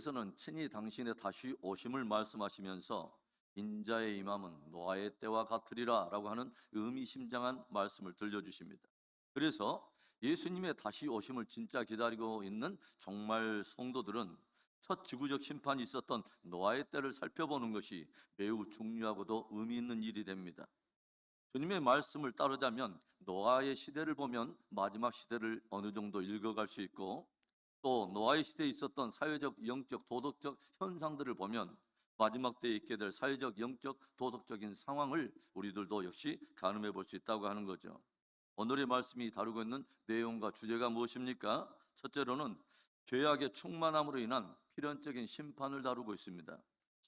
하나님께서는 친히 당신의 다시 오심을 말씀하시면서 인자의 임함은 노아의 때와 같으리라 라고 하는 의미심장한 말씀을 들려주십니다. 그래서 예수님의 다시 오심을 진짜 기다리고 있는 정말 성도들은 첫 지구적 심판이 있었던 노아의 때를 살펴보는 것이 매우 중요하고도 의미 있는 일이 됩니다. 주님의 말씀을 따르자면 노아의 시대를 보면 마지막 시대를 어느 정도 읽어갈 수 있고, 또 노아의 시대에 있었던 사회적, 영적, 도덕적 현상들을 보면 마지막 때에 있게 될 사회적, 영적, 도덕적인 상황을 우리들도 역시 가늠해 볼 수 있다고 하는 거죠. 오늘의 말씀이 다루고 있는 내용과 주제가 무엇입니까? 첫째로는 죄악의 충만함으로 인한 필연적인 심판을 다루고 있습니다.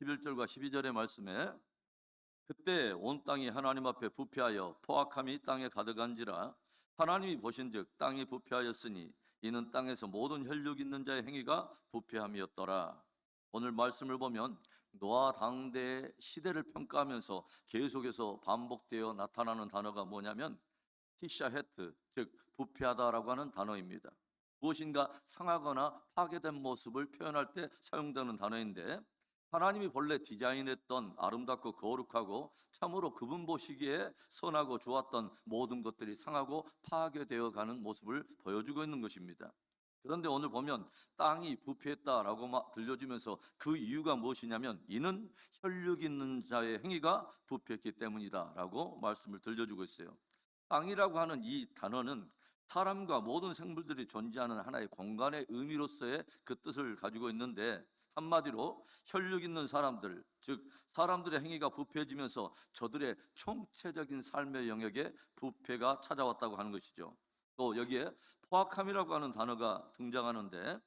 11절과 12절의 말씀에 그때 온 땅이 하나님 앞에 부패하여 포악함이 땅에 가득한지라 하나님이 보신즉 땅이 부패하였으니 이는 땅에서 모든 혈육 있는 자의 행위가 부패함이었더라. 오늘 말씀을 보면 노아 당대의 시대를 평가하면서 계속해서 반복되어 나타나는 단어가 뭐냐면 티샤헤트, 즉 부패하다라고 하는 단어입니다. 무엇인가 상하거나 파괴된 모습을 표현할 때 사용되는 단어인데, 하나님이 본래 디자인했던 아름답고 거룩하고 참으로 그분 보시기에 선하고 좋았던 모든 것들이 상하고 파괴되어 가는 모습을 보여주고 있는 것입니다. 그런데 오늘 보면 땅이 부패했다라고 들려주면서 그 이유가 무엇이냐면 이는 혈육 있는 자의 행위가 부패했기 때문이다라고 말씀을 들려주고 있어요. 땅이라고 하는 이 단어는 사람과 모든 생물들이 존재하는 하나의 공간의 의미로서의 그 뜻을 가지고 있는데, 한마디로 혈육 있는 사람들, 즉 사람들의 행위가 부패해지면서 저들의 총체적인 삶의 영역에 부패가 찾아왔다고 하는 것이죠. 또 여기에 포악함이라고 하는 단어가 등장하는데,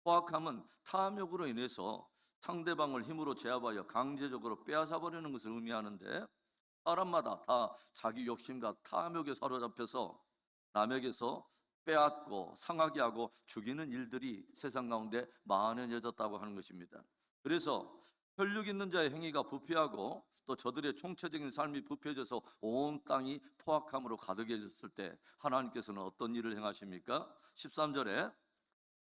포악함은 탐욕으로 인해서 상대방을 힘으로 제압하여 강제적으로 빼앗아 버리는 것을 의미하는데, 사람마다 다 자기 욕심과 탐욕에 사로잡혀서 남에게서 빼앗고 상하게 하고 죽이는 일들이 세상 가운데 만연해졌다고 하는 것입니다. 그래서 혈육 있는 자의 행위가 부패하고 또 저들의 총체적인 삶이 부패해져서 온 땅이 포악함으로 가득해졌을 때 하나님께서는 어떤 일을 행하십니까? 13절에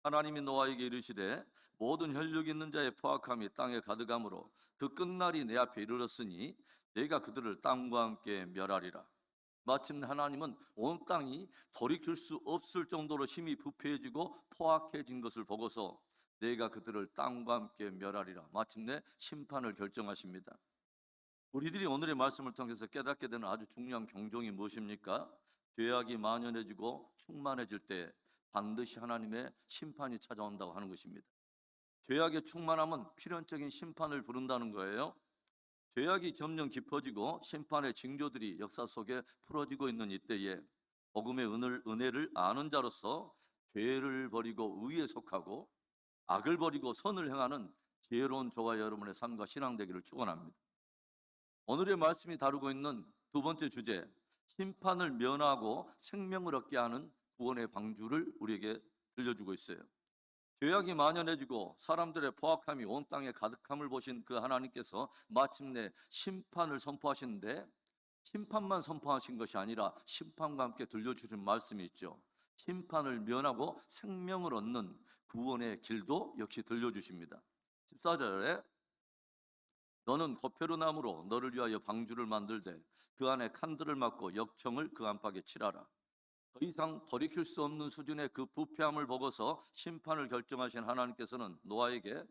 하나님이 노아에게 이르시되 모든 혈육 있는 자의 포악함이 땅에 가득함으로 그 끝날이 내 앞에 이르렀으니 내가 그들을 땅과 함께 멸하리라. 마침내 하나님은 온 땅이 돌이킬 수 없을 정도로 심히 부패해지고 포악해진 것을 보고서 내가 그들을 땅과 함께 멸하리라. 마침내 심판을 결정하십니다. 우리들이 오늘의 말씀을 통해서 깨닫게 되는 아주 중요한 경종이 무엇입니까? 죄악이 만연해지고 충만해질 때 반드시 하나님의 심판이 찾아온다고 하는 것입니다. 죄악의 충만함은 필연적인 심판을 부른다는 거예요. 죄악이 점점 깊어지고 심판의 징조들이 역사 속에 풀어지고 있는 이때에 복음의 은혜를 아는 자로서 죄를 버리고 의에 속하고 악을 버리고 선을 행하는 지혜로운 저와 여러분의 삶과 신앙 되기를 축원합니다. 오늘의 말씀이 다루고 있는 두 번째 주제, 심판을 면하고 생명을 얻게 하는 구원의 방주를 우리에게 들려주고 있어요. 죄악이 만연해지고 사람들의 포악함이 온 땅에 가득함을 보신 그 하나님께서 마침내 심판을 선포하시는데, 심판만 선포하신 것이 아니라 심판과 함께 들려주신 말씀이 있죠. 심판을 면하고 생명을 얻는 구원의 길도 역시 들려주십니다. 14절에 너는 거페르나무로 너를 위하여 방주를 만들되 그 안에 칸들을 막고 역청을 그 안팎에 칠하라. 더 이상 돌이킬 수 없는 수준의 그 부패함을 보고서 심판을 결정하신 하나님께서는 노아에게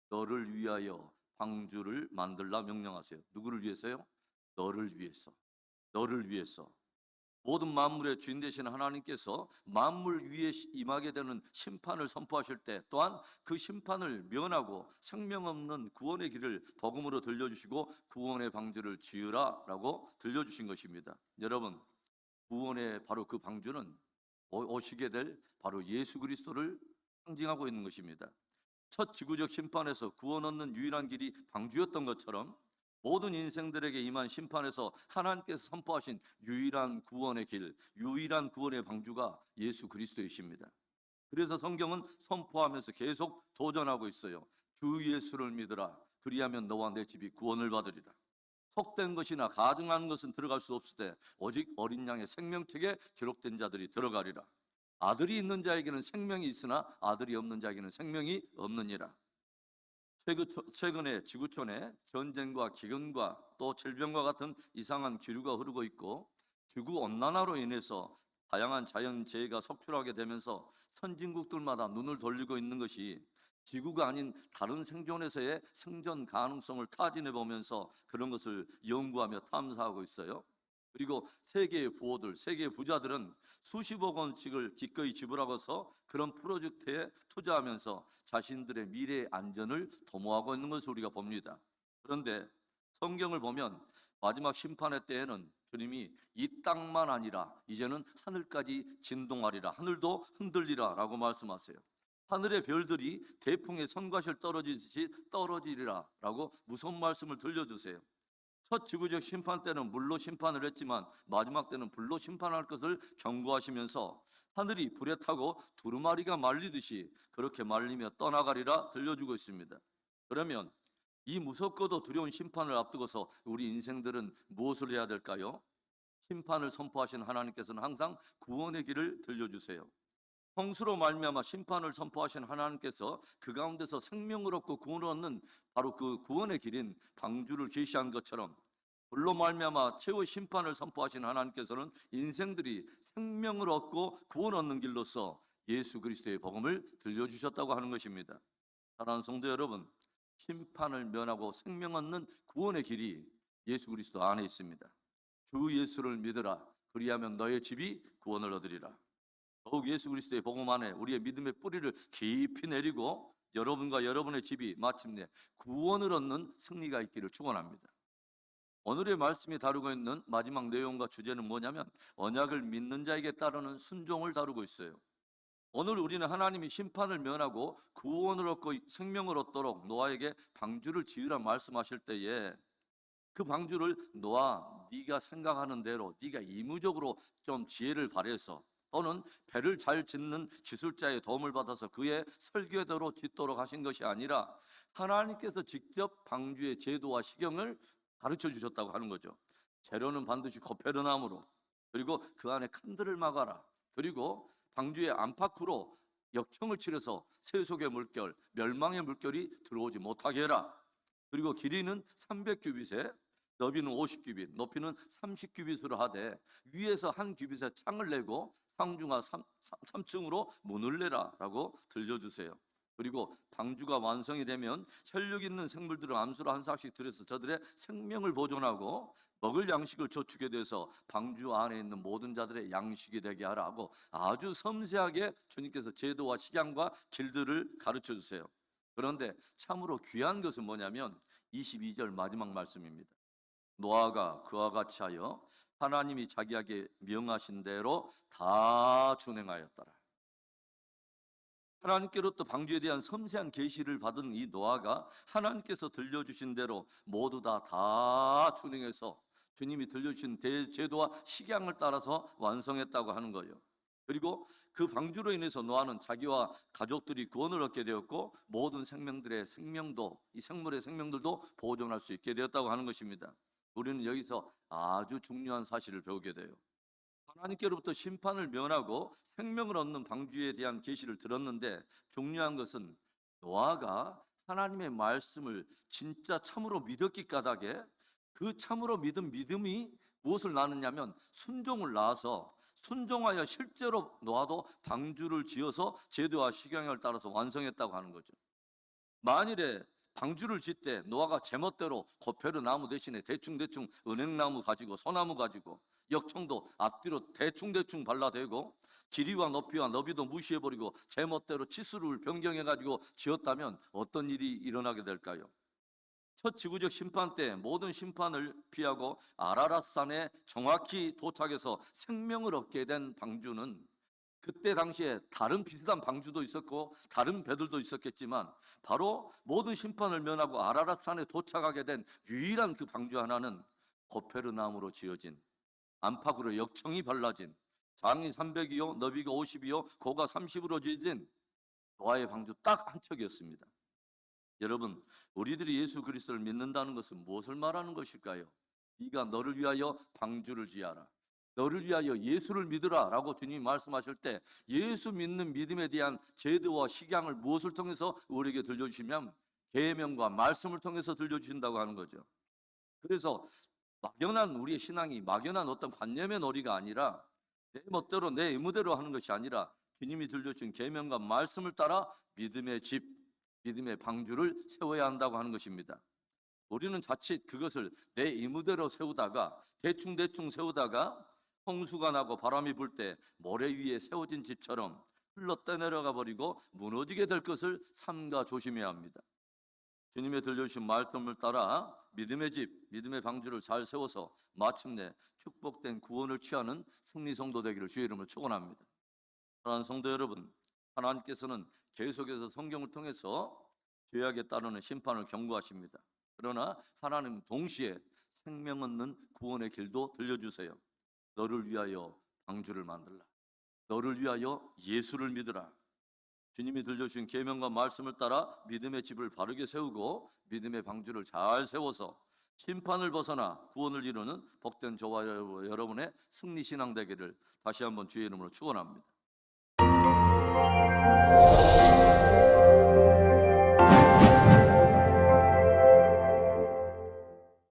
너를 위하여 방주를 만들라 명령하세요. 누구를 위해서요? 너를 위해서. 너를 위해서. 모든 만물의 주인 되신 하나님께서 만물 위에 임하게 되는 심판을 선포하실 때 또한 그 심판을 면하고 생명 없는 구원의 길을 복음으로 들려주시고 구원의 방주를 지으라라고 들려주신 것입니다. 여러분, 구원의 바로 그 방주는 오시게 될 바로 예수 그리스도를 상징하고 있는 것입니다. 첫 지구적 심판에서 구원 얻는 유일한 길이 방주였던 것처럼 모든 인생들에게 임한 심판에서 하나님께서 선포하신 유일한 구원의 길, 유일한 구원의 방주가 예수 그리스도이십니다. 그래서 성경은 선포하면서 계속 도전하고 있어요. 주 예수를 믿으라. 그리하면 너와 내 집이 구원을 받으리라. 속된 것이나 가증한 것은 들어갈 수 없을 때 오직 어린 양의 생명책에 기록된 자들이 들어가리라. 아들이 있는 자에게는 생명이 있으나 아들이 없는 자에게는 생명이 없느니라. 최근에 지구촌에 전쟁과 기근과 또 질병과 같은 이상한 기류가 흐르고 있고 지구 온난화로 인해서 다양한 자연재해가 속출하게 되면서 선진국들마다 눈을 돌리고 있는 것이 지구가 아닌 다른 생존에서의 생존 가능성을 타진해 보면서 그런 것을 연구하며 탐사하고 있어요. 그리고 세계의 부호들, 세계의 부자들은 수십억 원씩을 기꺼이 지불하고서 그런 프로젝트에 투자하면서 자신들의 미래의 안전을 도모하고 있는 것을 우리가 봅니다. 그런데 성경을 보면 마지막 심판의 때에는 주님이 이 땅만 아니라 이제는 하늘까지 진동하리라, 하늘도 흔들리라 라고 말씀하세요. 하늘의 별들이 대풍에 손과실 떨어지듯이 떨어지리라 라고 무서운 말씀을 들려주세요. 첫 지구적 심판 때는 물로 심판을 했지만 마지막 때는 불로 심판할 것을 경고하시면서 하늘이 불에 타고 두루마리가 말리듯이 그렇게 말리며 떠나가리라 들려주고 있습니다. 그러면 이 무섭고도 두려운 심판을 앞두고서 우리 인생들은 무엇을 해야 될까요? 심판을 선포하신 하나님께서는 항상 구원의 길을 들려주세요. 홍수로 말미암아 심판을 선포하신 하나님께서 그 가운데서 생명을 얻고 구원을 얻는 바로 그 구원의 길인 방주를 계시한 것처럼 불로 말미암아 최후의 심판을 선포하신 하나님께서는 인생들이 생명을 얻고 구원 얻는 길로서 예수 그리스도의 복음을 들려주셨다고 하는 것입니다. 사랑하는 성도 여러분, 심판을 면하고 생명 얻는 구원의 길이 예수 그리스도 안에 있습니다. 주 예수를 믿으라. 그리하면 너의 집이 구원을 얻으리라. 더욱 예수 그리스도의 복음 안에 우리의 믿음의 뿌리를 깊이 내리고 여러분과 여러분의 집이 마침내 구원을 얻는 승리가 있기를 축원합니다. 오늘의 말씀이 다루고 있는 마지막 내용과 주제는 뭐냐면 언약을 믿는 자에게 따르는 순종을 다루고 있어요. 오늘 우리는 하나님이 심판을 면하고 구원을 얻고 생명을 얻도록 노아에게 방주를 지으라 말씀하실 때에 그 방주를 노아, 네가 생각하는 대로 네가 이무적으로 좀 지혜를 발휘해서 또는 배를 잘 짓는 기술자의 도움을 받아서 그의 설계대로 짓도록 하신 것이 아니라 하나님께서 직접 방주의 제도와 시경을 가르쳐 주셨다고 하는 거죠. 재료는 반드시 거페르나무로, 그리고 그 안에 칸들을 막아라. 그리고 방주의 안팎으로 역청을 치러서 세속의 물결, 멸망의 물결이 들어오지 못하게 해라. 그리고 길이는 300규빗에 너비는 50규빗, 높이는 30규빗으로 하되 위에서 한 규빗에 창을 내고 상중하 3층으로 문을 내라라고 들려주세요. 그리고 방주가 완성이 되면 혈육 있는 생물들을 암수로 한 삭씩 들여서 저들의 생명을 보존하고 먹을 양식을 저축해 돼서 방주 안에 있는 모든 자들의 양식이 되게 하라고 아주 섬세하게 주님께서 제도와 식양과 길들을 가르쳐 주세요. 그런데 참으로 귀한 것은 뭐냐면 22절 마지막 말씀입니다. 노아가 그와 같이 하여 하나님이 자기에게 명하신 대로 다 준행하였더라. 하나님께로부터 방주에 대한 섬세한 계시를 받은 이 노아가 하나님께서 들려주신 대로 모두 다 준행해서 주님이 들려주신 제도와 식양을 따라서 완성했다고 하는 거예요. 그리고 그 방주로 인해서 노아는 자기와 가족들이 구원을 얻게 되었고 모든 생명들의 생명도 이 생물의 생명들도 보존할 수 있게 되었다고 하는 것입니다. 우리는 여기서 아주 중요한 사실을 배우게 돼요. 하나님께로부터 심판을 면하고 생명을 얻는 방주에 대한 계시를 들었는데 중요한 것은 노아가 하나님의 말씀을 진짜 참으로 믿었기 까닭에 그 참으로 믿은 믿음이 무엇을 낳느냐면 순종을 낳아서 순종하여 실제로 노아도 방주를 지어서 제도와 식양을 따라서 완성했다고 하는 거죠. 만일에 방주를 짓때 노아가 제멋대로 고페르 나무 대신에 대충 은행나무 가지고 소나무 가지고 역청도 앞뒤로 대충 발라대고 길이와 높이와 너비도 무시해버리고 제멋대로 치수를 변경해가지고 지었다면 어떤 일이 일어나게 될까요? 첫 지구적 심판 때 모든 심판을 피하고 아라랏산에 정확히 도착해서 생명을 얻게 된 방주는 그때 당시에 다른 비슷한 방주도 있었고 다른 배들도 있었겠지만 바로 모든 심판을 면하고 아라랏산에 도착하게 된 유일한 그 방주 하나는 고페르나무로 지어진 안팎으로 역청이 발라진 장이 300이요 너비가 50이요 고가 30으로 지어진 노아의 방주 딱 한 척이었습니다. 여러분, 우리들이 예수 그리스도를 믿는다는 것은 무엇을 말하는 것일까요? 네가 너를 위하여 방주를 지어라. 너를 위하여 예수를 믿으라 라고 주님이 말씀하실 때 예수 믿는 믿음에 대한 제도와 식양을 무엇을 통해서 우리에게 들려주시면 계명과 말씀을 통해서 들려주신다고 하는 거죠. 그래서 막연한 우리의 신앙이 막연한 어떤 관념의 놀이가 아니라 내 멋대로 내 의무대로 하는 것이 아니라 주님이 들려주신 계명과 말씀을 따라 믿음의 집, 믿음의 방주를 세워야 한다고 하는 것입니다. 우리는 자칫 그것을 내 의무대로 세우다가 대충 세우다가 홍수가 나고 바람이 불 때 모래 위에 세워진 집처럼 흘러 떠내려가 버리고 무너지게 될 것을 삼가 조심해야 합니다. 주님의 들려주신 말씀을 따라 믿음의 집, 믿음의 방주를 잘 세워서 마침내 축복된 구원을 취하는 승리 성도 되기를 주의 이름으로 축원합니다. 사랑하는 성도 여러분, 하나님께서는 계속해서 성경을 통해서 죄악에 따르는 심판을 경고하십니다. 그러나 하나님 동시에 생명 얻는 구원의 길도 들려주세요. 너를 위하여 방주를 만들라. 너를 위하여 예수를 믿으라. 주님이 들려주신 계명과 말씀을 따라 믿음의 집을 바르게 세우고 믿음의 방주를 잘 세워서 심판을 벗어나 구원을 이루는 복된 저와 여러분의 승리 신앙 되기를 다시 한번 주의 이름으로 축원합니다.